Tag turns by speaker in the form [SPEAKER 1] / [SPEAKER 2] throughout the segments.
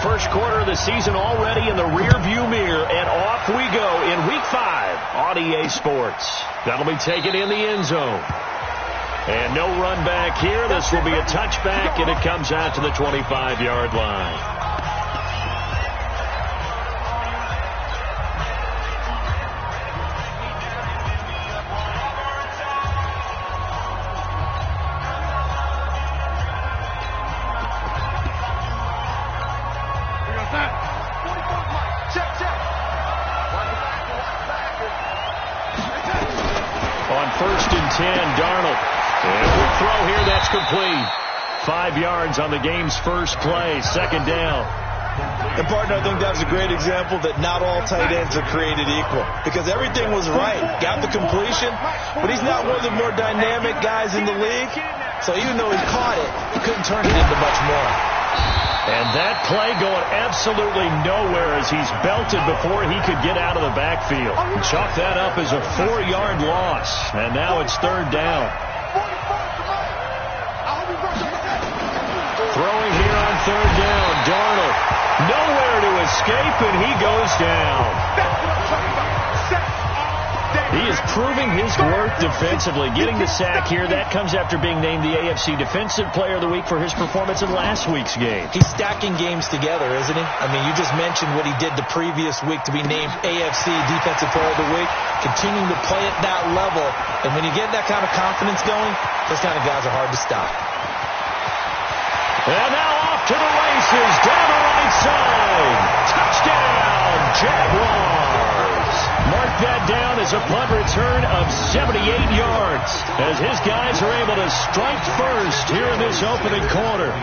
[SPEAKER 1] first quarter of the season already in the rearview mirror, and off we go in Week 5 on EA Sports. That'll be taken in the end zone. And no run back here. This will be a touchback, and it comes out to the 25-yard line. On 1st and 10, Darnold. And a quick throw here, that's complete. 5 yards on the game's first play, second down.
[SPEAKER 2] And, partner, I think that was a great example that not all tight ends are created equal. Because everything was right. Got the completion, but he's not one of the more dynamic guys in the league. So even though he caught it, he couldn't turn it into much more.
[SPEAKER 1] And that play going absolutely nowhere as he's belted before he could get out of the backfield. Chalk that up as a 4-yard loss. And now it's third down. Throwing here on third down, Darnold. Nowhere to escape, and he goes down. He is proving his worth defensively. Getting the sack here, that comes after being named the AFC Defensive Player of the Week for his performance in last week's game.
[SPEAKER 2] He's stacking games together, isn't he? I mean, you just mentioned what he did the previous week to be named AFC Defensive Player of the Week. Continuing to play at that level. And when you get that kind of confidence going, those kind of guys are hard to stop.
[SPEAKER 1] And now off to the races, down the right side. Touchdown, Jaguars. Mark that down as a punt return of 78 yards as his guys are able to strike first here in this opening quarter.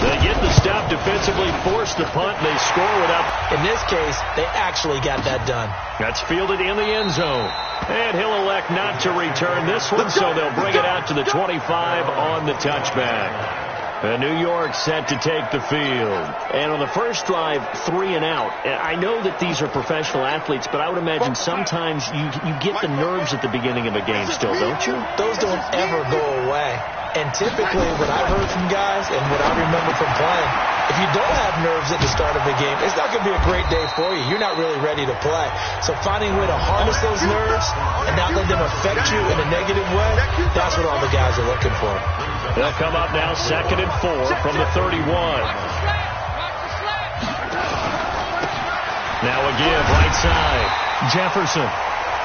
[SPEAKER 1] They get the stop defensively, force the punt, and they score without.
[SPEAKER 2] In this case, they actually got that done.
[SPEAKER 1] That's fielded in the end zone. And he'll elect not to return this one, so they'll bring it out to the 25 on the touchback. And New York set to take the field. And on the first drive, 3 and out. I know that these are professional athletes, but I would imagine sometimes you get the nerves at the beginning of a game still, don't you?
[SPEAKER 2] Those don't ever go away. And typically, what I've heard from guys and what I remember from playing, if you don't have nerves at the start of a game, it's not going to be a great day for you. You're not really ready to play. So finding a way to harness those nerves and not let them affect you in a negative way, that's what all the guys are looking for.
[SPEAKER 1] They'll come up now 2nd and 4 from the 31. Now a give right side. Jefferson.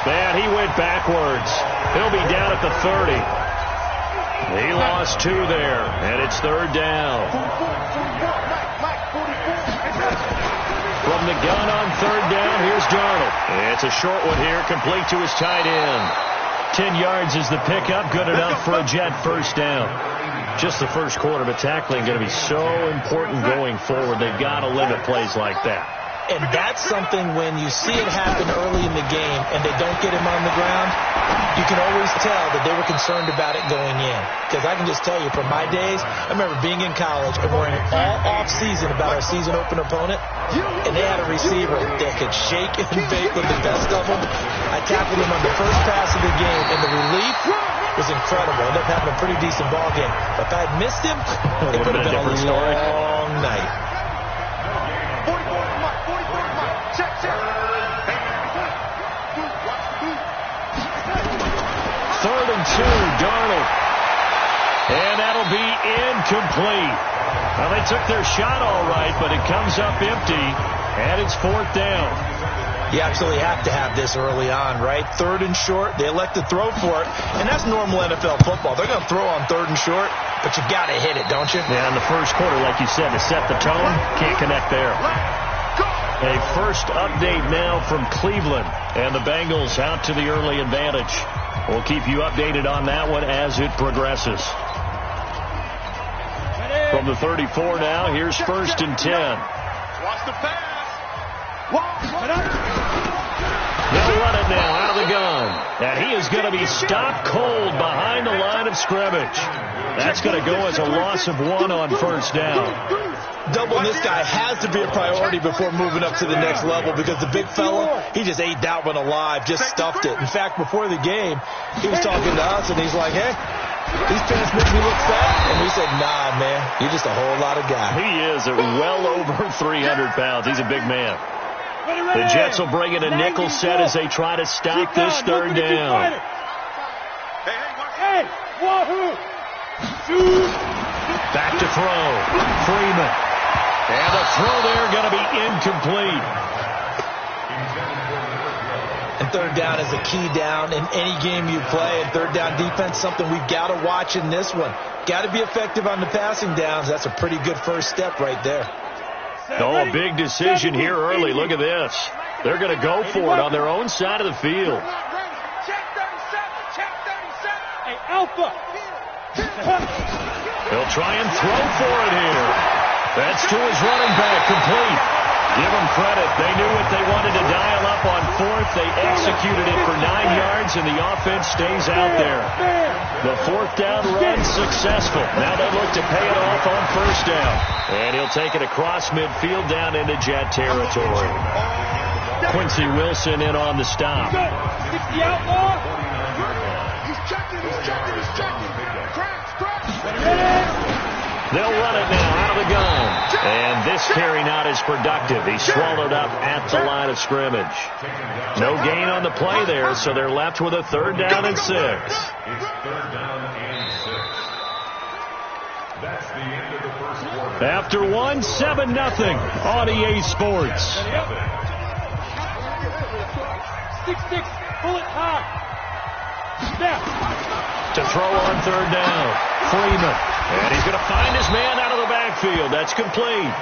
[SPEAKER 1] And he went backwards. He'll be down at the 30. He lost 2 there, and it's third down. From the gun on third down, here's Darnold. It's a short one here, complete to his tight end. 10 yards is the pickup, good enough for a Jet first down. Just the first quarter, but tackling going to be so important going forward. They've got to limit plays like that.
[SPEAKER 2] And that's something when you see it happen early in the game and they don't get him on the ground, you can always tell that they were concerned about it going in. Because I can just tell you from my days, I remember being in college and worrying all off-season about our season open opponent, and they had a receiver that could shake and bake with the best of them. I tackled him on the first pass of the game, and the relief was incredible. Ended up having a pretty decent ball game. But if I had missed him, it would have been a long night.
[SPEAKER 1] Third and 2, Darnold. And that'll be incomplete. Well, they took their shot all right, but it comes up empty, and it's 4th down.
[SPEAKER 2] You absolutely have to have this early on, right? 3rd and short, they elect to throw for it, and that's normal NFL football. They're going to throw on 3rd and short, but you got to hit it, don't you?
[SPEAKER 1] Yeah, in the first quarter, like you said, to set the tone, can't connect there. A first update now from Cleveland, and the Bengals out to the early advantage. We'll keep you updated on that one as it progresses. From the 34 now, here's 1st and 10.
[SPEAKER 3] Watch the pass.
[SPEAKER 1] They'll run it now out of the gun. And he is going to be stopped cold behind the line of scrimmage. That's going to go as a loss of 1 on first down.
[SPEAKER 2] doubling this guy has to be a priority before moving up to the next level, because the big fella, he just ate that one alive, just stuffed it. In fact, before the game, he was talking to us, and he's like, hey, these pants make me look fat. And we said, nah, man, you're just a whole lot of guy.
[SPEAKER 1] He is well over 300 pounds. He's a big man. The Jets will bring in a nickel set as they try to stop this third down.
[SPEAKER 3] Hey, wahoo!
[SPEAKER 1] Back to throw. Freeman. And the throw there going to be incomplete.
[SPEAKER 2] And third down is a key down in any game you play. And third down defense, something we've got to watch in this one. Got to be effective on the passing downs. That's a pretty good first step right there.
[SPEAKER 1] Oh, a big decision here early. Look at this. They're going to go for it on their own side of the field.
[SPEAKER 3] Hey, Alpha!
[SPEAKER 1] They'll try and throw for it here. That's to his running back, complete. Give them credit. They knew what they wanted to dial up on fourth. They executed it for 9 yards, and the offense stays out there. The fourth down run successful. Now they look to pay it off on first down. And he'll take it across midfield down into Jet territory. Quincy Wilson in on the stop.
[SPEAKER 3] It's the outlaw! He's checking!
[SPEAKER 1] They'll run it now out of the gun. And this carry not as productive. He's swallowed up at the line of scrimmage. No gain on the play there, so they're left with a third down and 6. After 1, 7-0 on EA Sports.
[SPEAKER 3] 6-6, pull it high. Snap.
[SPEAKER 1] To throw on third down. Freeman. And he's going to find his man out of the backfield. That's complete.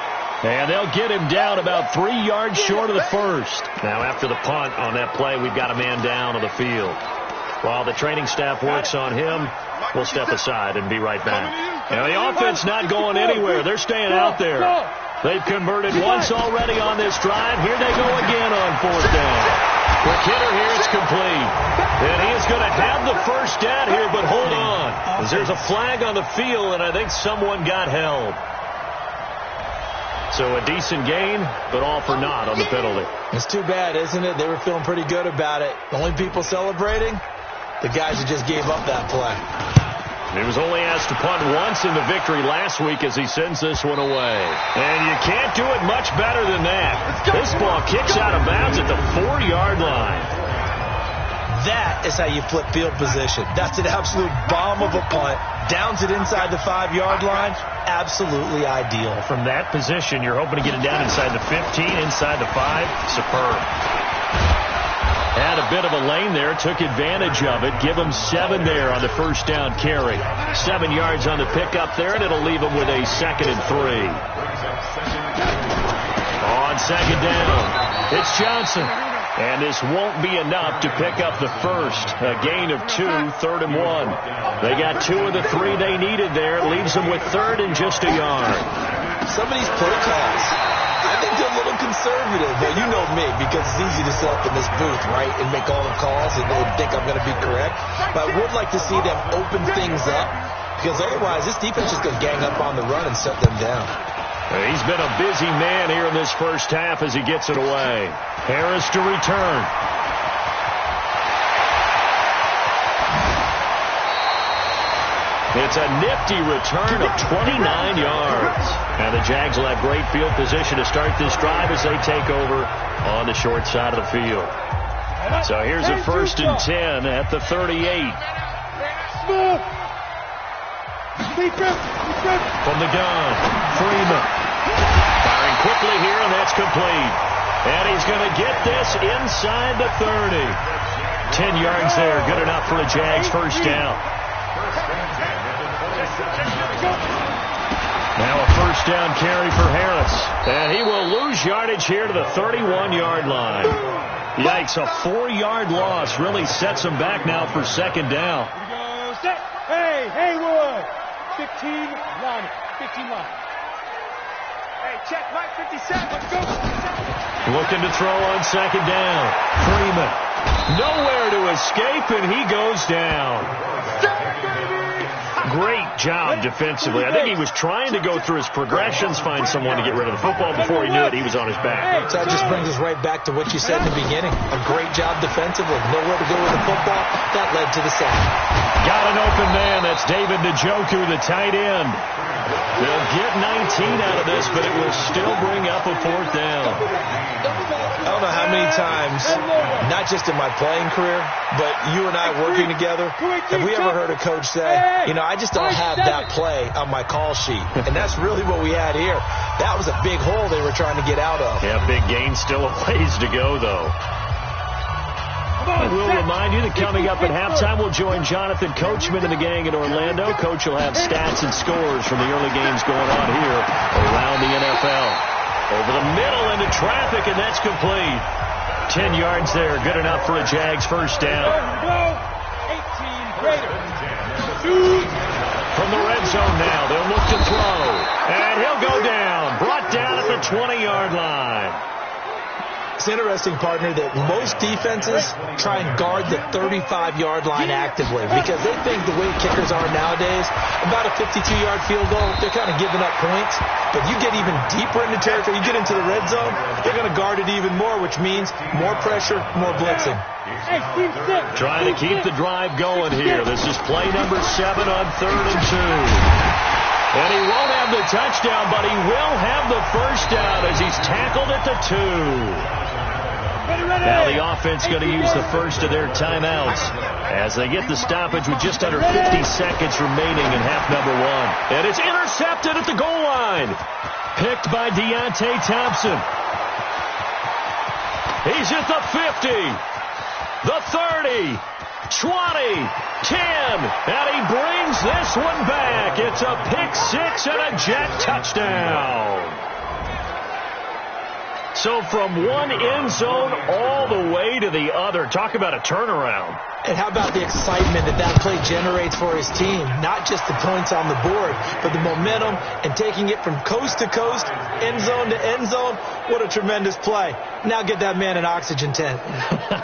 [SPEAKER 1] And they'll get him down about 3 yards short of the first. Now after the punt on that play, we've got a man down on the field. While the training staff works on him, we'll step aside and be right back. Now the offense not going anywhere. They're staying out there. They've converted once already on this drive. Here they go again on fourth down. Quick hitter here, it's complete. And he is going to have the first down here, but hold on. As there's a flag on the field, and I think someone got held. So a decent gain, but all for naught on the penalty.
[SPEAKER 2] It's too bad, isn't it? They were feeling pretty good about it. The only people celebrating, the guys who just gave up that play.
[SPEAKER 1] He was only asked to punt once in the victory last week as he sends this one away. And you can't do it much better than that. This ball kicks out of bounds at the 4-yard line.
[SPEAKER 2] That is how you flip field position. That's an absolute bomb of a punt. Downs it inside the 5-yard line. Absolutely ideal.
[SPEAKER 1] From that position, you're hoping to get it down inside the 15, inside the 5. Superb. Had a bit of a lane there, took advantage of it. Give him 7 there on the first down carry. 7 yards on the pickup there, and it'll leave him with a 2nd and 3. On second down, it's Johnson. And this won't be enough to pick up the first. A gain of 2, 3rd and 1. They got 2 of the 3 they needed there. It leaves them with 3rd and just a yard.
[SPEAKER 2] Some of these play calls, I think they're a little conservative. But you know me, because it's easy to sit up in this booth, right, and make all the calls and think I'm going to be correct. But I would like to see them open things up, because otherwise this defense is going to gang up on the run and shut them down.
[SPEAKER 1] He's been a busy man here in this first half as he gets it away. Harris to return. It's a nifty return of 29 yards. And the Jags will have great field position to start this drive as they take over on the short side of the field. So here's a 1st and 10 at the 38. From the gun, Freeman. Firing quickly here, and that's complete. And he's going to get this inside the 30. 10 yards there, good enough for the Jags first down. Now a first down carry for Harris. And he will lose yardage here to the 31-yard line. Yikes, a 4-yard loss really sets him back now for second down.
[SPEAKER 3] Hey, Haywood. 15 line. 15 line. Hey, check Mike 57. Let's go.
[SPEAKER 1] Looking to throw on second down. Freeman. Nowhere to escape, and he goes down. Great job defensively. I think he was trying to go through his progressions, find someone to get rid of the football. Before he knew it, he was on his back.
[SPEAKER 2] So that just brings us right back to what you said in the beginning. A great job defensively. Nowhere to go with the football. That led to the sack.
[SPEAKER 1] Got an open man. That's David Njoku, the tight end. They'll get 19 out of this, but it will still bring up a 4th down.
[SPEAKER 2] I don't know how many times, not just in my playing career, but you and I working together, have we ever heard a coach say, you know, I just don't have that play on my call sheet. And that's really what we had here. That was a big hole they were trying to get out of.
[SPEAKER 1] Yeah, big gain. Still a ways to go, though. And we'll remind you that coming up at halftime, we'll join Jonathan Coachman and the gang in Orlando. Coach will have stats and scores from the early games going on here around the NFL. Over the middle into traffic, and that's complete. 10 yards there, good enough for a Jags first down.
[SPEAKER 3] 18 greater.
[SPEAKER 1] From the red zone now, they'll look to throw. And he'll go down, brought down at the 20-yard line.
[SPEAKER 2] It's interesting, partner, that most defenses try and guard the 35-yard line actively because they think the way kickers are nowadays, about a 52-yard field goal, they're kind of giving up points. But you get even deeper into territory, you get into the red zone, they're going to guard it even more, which means more pressure, more blitzing.
[SPEAKER 1] Trying to keep the drive going here. This is play number 7 on 3rd and 2. And he won't have the touchdown, but he will have the first down as he's tackled at the 2. Now the offense going to use the first of their timeouts as they get the stoppage with just under 50 seconds remaining in half number 1. And it's intercepted at the goal line. Picked by Deontay Thompson. He's at the 50, the 30, 20, 10, and he brings this one back. It's a pick 6 and a Jet touchdown. So from one end zone all the way to the other. Talk about a turnaround.
[SPEAKER 2] And how about the excitement that that play generates for his team? Not just the points on the board, but the momentum and taking it from coast to coast, end zone to end zone. What a tremendous play. Now get that man an oxygen tent.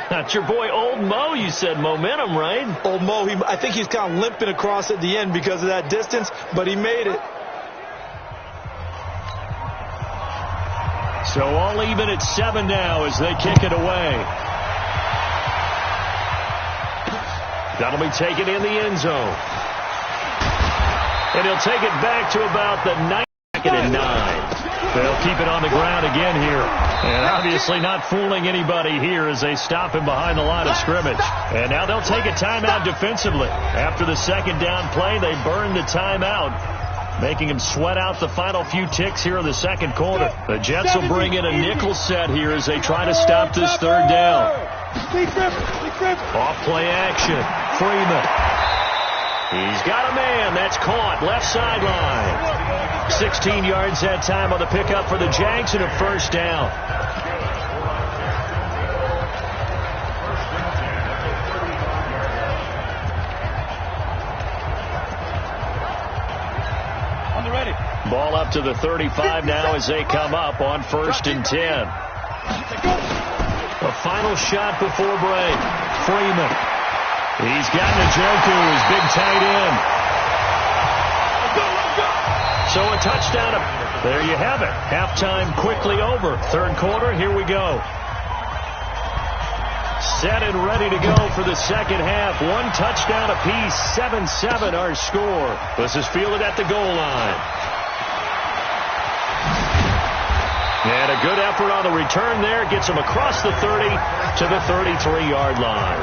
[SPEAKER 1] That's your boy Old Mo. You said momentum, right?
[SPEAKER 2] Old Mo, I think he's kind of limping across at the end because of that distance, but he made it.
[SPEAKER 1] So all even at 7 now as they kick it away. That'll be taken in the end zone. And he'll take it back to about the 2nd and 9. They'll keep it on the ground again here. And obviously not fooling anybody here as they stop him behind the line of scrimmage. And now they'll take a timeout defensively. After the second down play, they burn the timeout, making him sweat out the final few ticks here in the second quarter. The Jets will bring in a nickel set here as they try to stop this third down. Off play action. Freeman. He's got a man. That's caught. Left sideline. 16 yards that time on the pickup for the Jags and a first down. Ball up to the 35 now as they come up on 1st and 10. A final shot before break. Freeman. He's got Njoku, his big tight end. So a touchdown. There you have it. Halftime quickly over. Third quarter, here we go. Set and ready to go for the second half. One touchdown apiece. 7-7 our score. This is fielded at the goal line. And a good effort on the return there. Gets him across the 30 to the 33-yard line.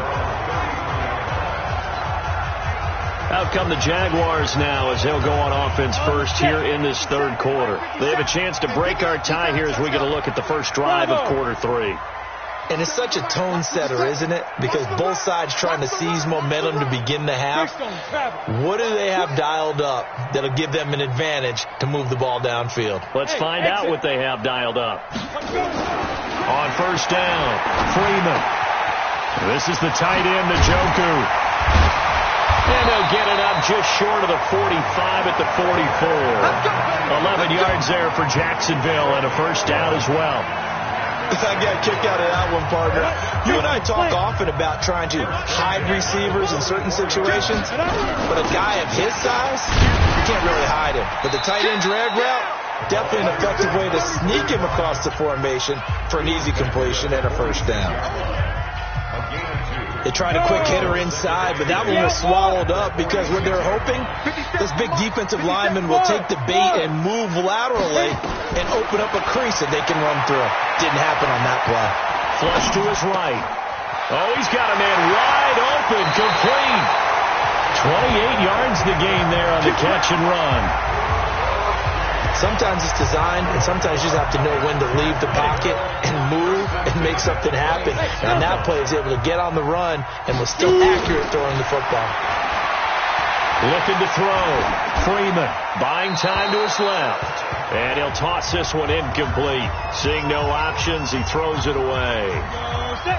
[SPEAKER 1] Out come the Jaguars now as they'll go on offense first here in this third quarter. They have a chance to break our tie here as we get a look at the first drive of quarter 3.
[SPEAKER 2] And it's such a tone setter, isn't it? Because both sides trying to seize momentum to begin the half. What do they have dialed up that'll give them an advantage to move the ball downfield?
[SPEAKER 1] Let's find out what they have dialed up. On first down, Freeman. This is the tight end, Njoku. And they'll get it up just short of the 45 at the 44. 11 yards there for Jacksonville and a first down as well.
[SPEAKER 2] I got a kick out of that one, partner. You and I talk often about trying to hide receivers in certain situations, but a guy of his size, you can't really hide him. But the tight end drag route, definitely an effective way to sneak him across the formation for an easy completion and a first down. They tried a quick hitter inside, but that one was swallowed up because what they're hoping, this big defensive lineman will take the bait and move laterally and open up a crease that they can run through. Didn't happen on that play.
[SPEAKER 1] Flush to his right. Oh, he's got a man wide open, complete. 28 yards the gain there on the catch and run.
[SPEAKER 2] Sometimes it's designed, and sometimes you just have to know when to leave the pocket and move and make something happen. And that play is able to get on the run and was still accurate throwing the football.
[SPEAKER 1] Looking to throw. Freeman buying time to his left. And he'll toss this one incomplete. Seeing no options, he throws it away.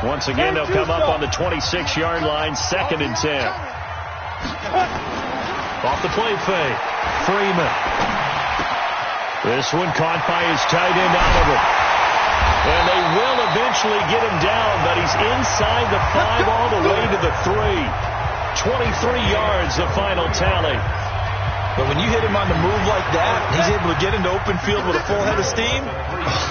[SPEAKER 1] Once again, they'll come up on the 26-yard line, 2nd and 10. Off the play fake. Freeman. This one caught by his tight end, Oliver. And they will eventually get him down, but he's inside the 5 all the way to the 3. 23 yards, the final tally.
[SPEAKER 2] But when you hit him on the move like that, he's able to get into open field with a full head of steam.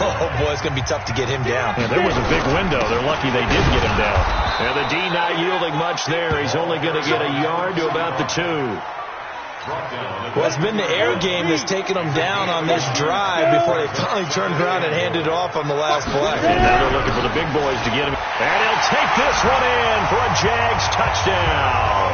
[SPEAKER 2] Oh, boy, it's going to be tough to get him down.
[SPEAKER 1] Yeah, there was a big window. They're lucky they did get him down. And the D not yielding much there. He's only going to get a yard to about the 2.
[SPEAKER 2] Well, it's been the air game that's taken them down on this drive before they finally turned around and handed it off on the last play.
[SPEAKER 1] And now they're looking for the big boys to get him. And he'll take this one in for a Jags touchdown.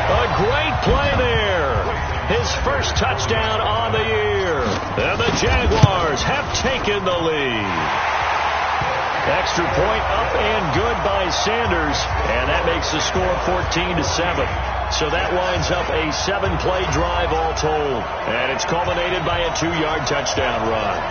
[SPEAKER 1] A great play there. His first touchdown on the year. And the Jaguars have taken the lead. Extra point up and good by Sanders. And that makes the score 14-7. So that winds up a 7-play drive all told. And it's culminated by a 2-yard touchdown run.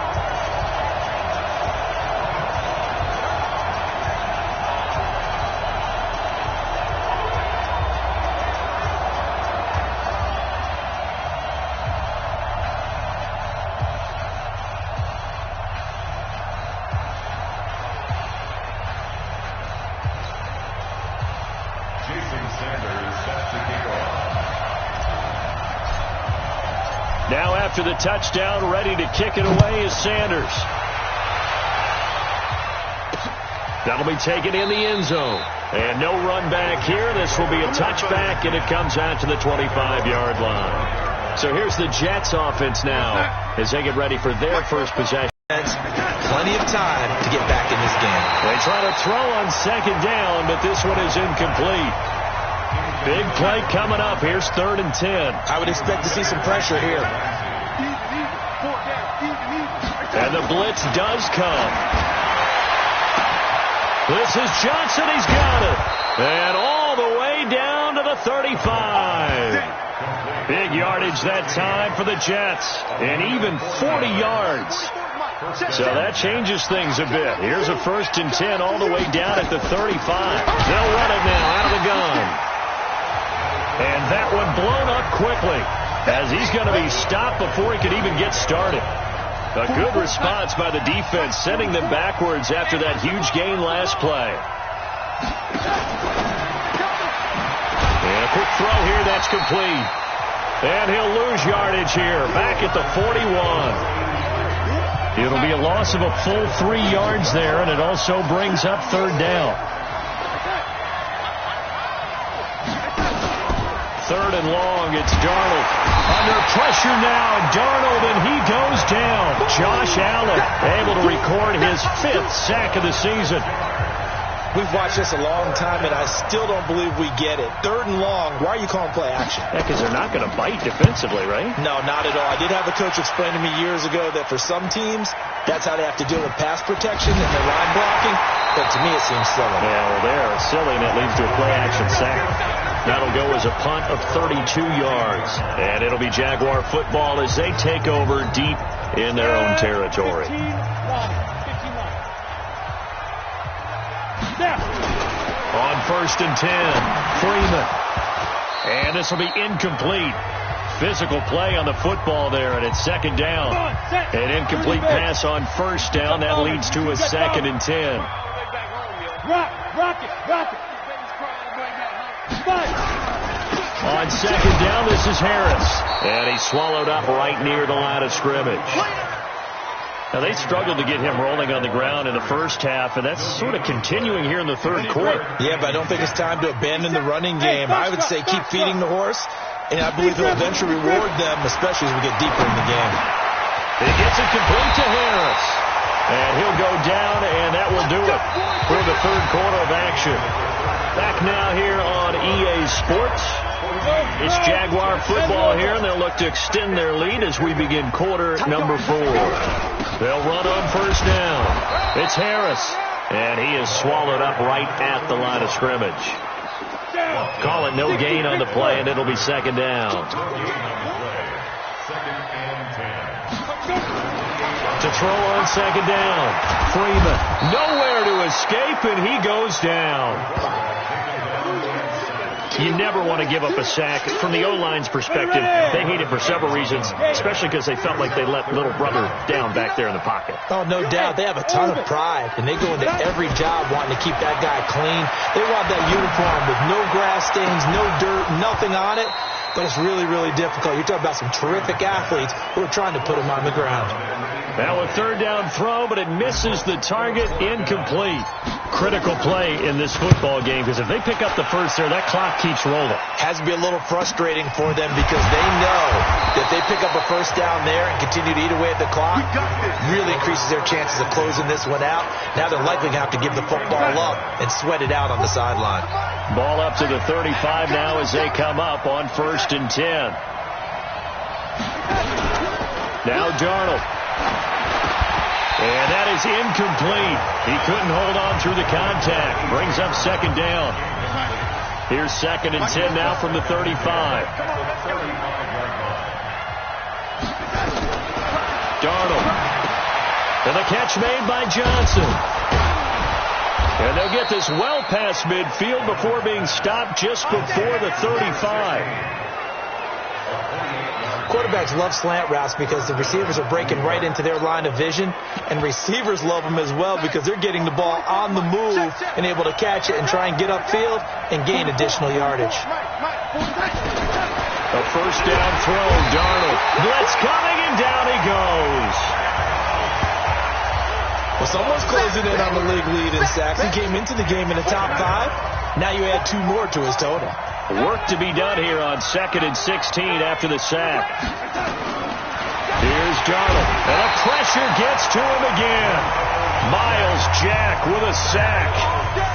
[SPEAKER 1] Now after the touchdown, ready to kick it away is Sanders. That'll be taken in the end zone. And no run back here. This will be a touchback, and it comes out to the 25-yard line. So here's the Jets offense now as they get ready for their first possession.
[SPEAKER 2] Plenty of time to get back in this game.
[SPEAKER 1] They try to throw on 2nd down, but this one is incomplete. Big play coming up. Here's 3rd and 10.
[SPEAKER 2] I would expect to see some pressure here.
[SPEAKER 1] And the blitz does come. This is Johnson. He's got it. And all the way down to the 35. Big yardage that time for the Jets. And even 40 yards. So that changes things a bit. Here's a 1st and 10 all the way down at the 35. They'll run it now out of the gun. And that one blown up quickly as he's going to be stopped before he could even get started. A good response by the defense, sending them backwards after that huge gain last play. And a quick throw here, that's complete. And he'll lose yardage here, back at the 41. It'll be a loss of a full 3 yards there, and it also brings up 3rd down. 3rd and long, it's Darnold. Under pressure now, Darnold, and he goes down. Josh Allen able to record his 5th sack of the season.
[SPEAKER 2] We've watched this a long time, and I still don't believe we get it. 3rd and long, why are you calling play action?
[SPEAKER 1] Yeah, because they're not going to bite defensively, right?
[SPEAKER 2] No, not at all. I did have a coach explain to me years ago that for some teams, that's how they have to deal with pass protection and their line blocking. But to me, it seems silly.
[SPEAKER 1] Yeah, well, they're silly, and it leads to a play action sack. That'll go as a punt of 32 yards. And it'll be Jaguar football as they take over deep in their own territory. On 1st and 10, Freeman. And this will be incomplete. physical play on the football there, and it's second down. An incomplete pass on first down. That leads to a 2nd and 10.
[SPEAKER 3] Rock it.
[SPEAKER 1] On second down, this is Harris. And he's swallowed up right near the line of scrimmage. Now, they struggled to get him rolling on the ground in the first half, and that's sort of continuing here in the third quarter.
[SPEAKER 2] Yeah, but I don't think it's time to abandon the running game. I would say keep feeding the horse, and I believe he'll eventually reward them, especially as we get deeper in the game.
[SPEAKER 1] He gets it complete to Harris. And he'll go down, and that will do it for the third quarter of action. Back now here on EA Sports. It's Jaguar football here, and they'll look to extend their lead as we begin quarter number 4. They'll run on first down. It's Harris, and he is swallowed up right at the line of scrimmage. Call it no gain on the play, and it'll be second down. To throw on second down. Freeman nowhere to escape, and he goes down. You never want to give up a sack. From the O-line's perspective, they hate it for several reasons, especially because they felt like they let little brother down back there in the pocket.
[SPEAKER 2] Oh, no doubt. They have a ton of pride, and they go into every job wanting to keep that guy clean. They want that uniform with no grass stains, no dirt, nothing on it. But it's really, really difficult. You're talking about some terrific athletes who are trying to put him on the ground.
[SPEAKER 1] Now a third down throw, but it misses the target, incomplete. Critical play in this football game, because if they pick up the first there, that clock keeps rolling.
[SPEAKER 2] Has to be a little frustrating for them because they know that they pick up a first down there and continue to eat away at the clock, really increases their chances of closing this one out. Now they're likely going to have to give the football up and sweat it out on the sideline.
[SPEAKER 1] Ball up to the 35 now as they come up on 1st and 10. Now Darnold. And that is incomplete. He couldn't hold on through the contact. Brings up second down. Here's 2nd and 10 now from the 35. Darnold. And the catch made by Johnson. And they'll get this well past midfield before being stopped just before the 35.
[SPEAKER 2] Quarterbacks love slant routes because the receivers are breaking right into their line of vision, and receivers love them as well because they're getting the ball on the move and able to catch it and try and get upfield and gain additional yardage.
[SPEAKER 1] A first down throw, Darnold. Blitz coming, and down he goes.
[SPEAKER 2] Well, someone's closing in on the league lead in sacks. He came into the game in the top 5. Now you add 2 more to his total.
[SPEAKER 1] Work to be done here on 2nd and 16 after the sack. Here's Darnold, and the pressure gets to him again. Miles Jack with a sack.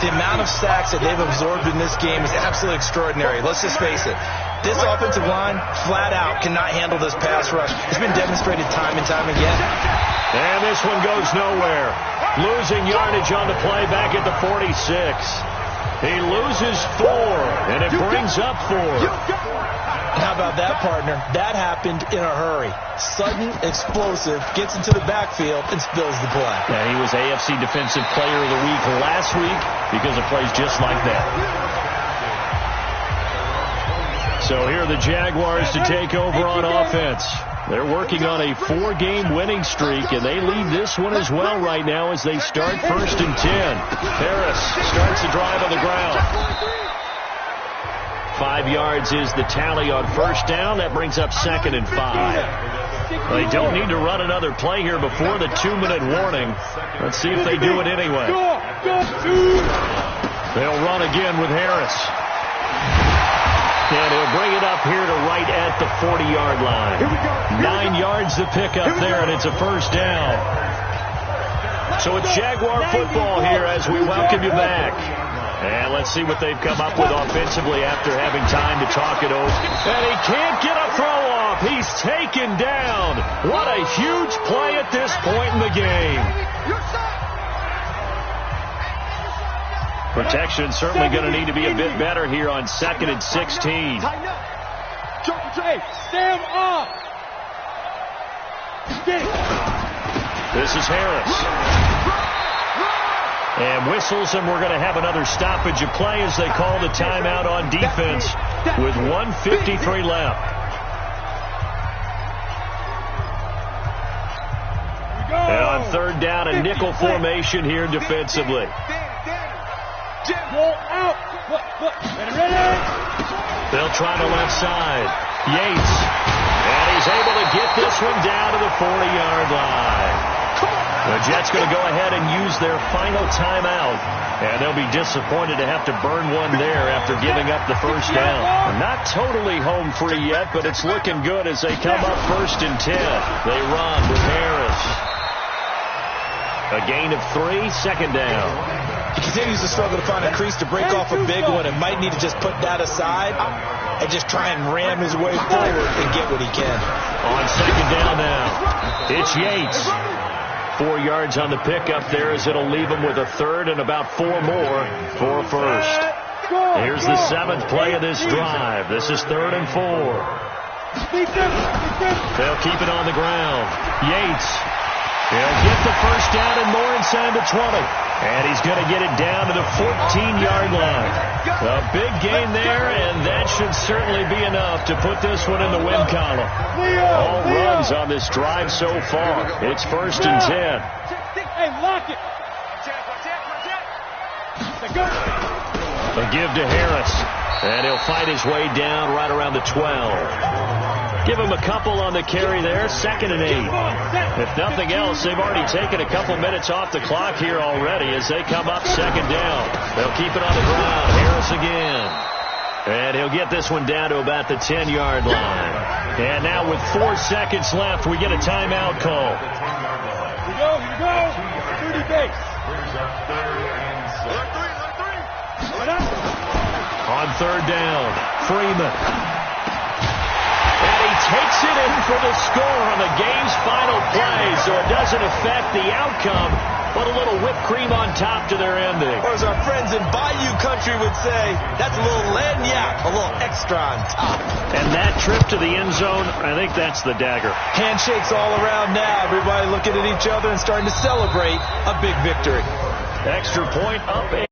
[SPEAKER 2] The amount of sacks that they've absorbed in this game is absolutely extraordinary. Let's just face it. This offensive line, flat out, cannot handle this pass rush. It's been demonstrated time and time again.
[SPEAKER 1] And this one goes nowhere. Losing yardage on the play back at the 46. He loses 4, and it brings up 4.
[SPEAKER 2] How about that, partner? That happened in a hurry. Sudden, explosive, gets into the backfield, and spills the play.
[SPEAKER 1] And he was AFC Defensive Player of the Week last week because of plays just like that. So here are the Jaguars to take over on offense. They're working on a 4-game winning streak, and they lead this one as well right now as they start 1st and 10. Harris starts the drive on the ground. 5 yards is the tally on first down. That brings up 2nd and 5. They don't need to run another play here before the 2-minute warning. Let's see if they do it anyway. They'll run again with Harris. And he'll bring it up here to right at the 40-yard line. 9 yards to pick up there, and it's a first down. So it's Jaguar football here as we welcome you back. And let's see what they've come up with offensively after having time to talk it over. And he can't get a throw off. He's taken down. What a huge play at this point in the game. Protection certainly going to need to be a bit better here on 2nd and 16.
[SPEAKER 3] Stand up.
[SPEAKER 1] This is Harris. And whistles, and we're going to have another stoppage of play as they call the timeout on defense with 1:53 left. third down and nickel formation here defensively.
[SPEAKER 3] Roll out. Look. Ready.
[SPEAKER 1] They'll try the left side. Yates. And he's able to get this one down to the 40-yard line. The Jets going to go ahead and use their final timeout. And they'll be disappointed to have to burn one there after giving up the first down. Not totally home free yet, but it's looking good as they come up 1st and 10. They run with Harris. A gain of 3, 2nd down.
[SPEAKER 2] He continues to struggle to find a crease to break off a big one and might need to just put that aside and just try and ram his way forward and get what he can.
[SPEAKER 1] On 2nd down now, it's Yates. 4 yards on the pickup there as it'll leave him with a 3rd and about 4 more for a 1st. Here's the 7th play of this drive. This is 3rd and 4. They'll keep it on the ground. Yates. He'll get the 1st down and more inside the 20. And he's going to get it down to the 14-yard line. A big gain there, and that should certainly be enough to put this one in the win column. All runs on this drive so far. It's 1st and 10.
[SPEAKER 3] Hey, lock it.
[SPEAKER 1] A give to Harris. And he'll fight his way down right around the 12. Give him a couple on the carry there, 2nd and 8. If nothing else, they've already taken a couple minutes off the clock here already as they come up 2nd down. They'll keep it on the ground. Harris again. And he'll get this one down to about the 10-yard line. And now with 4 seconds left, we get a timeout call.
[SPEAKER 3] Here we go. 30 base.
[SPEAKER 1] On 3rd down, Freeman. Takes it in for the score on the game's final play, so it doesn't affect the outcome, but a little whipped cream on top to their ending.
[SPEAKER 2] Or as our friends in Bayou Country would say, that's a little lagniappe, a little extra on top.
[SPEAKER 1] And that trip to the end zone, I think that's the dagger.
[SPEAKER 2] Handshakes all around now. Everybody looking at each other and starting to celebrate a big victory.
[SPEAKER 1] Extra point up.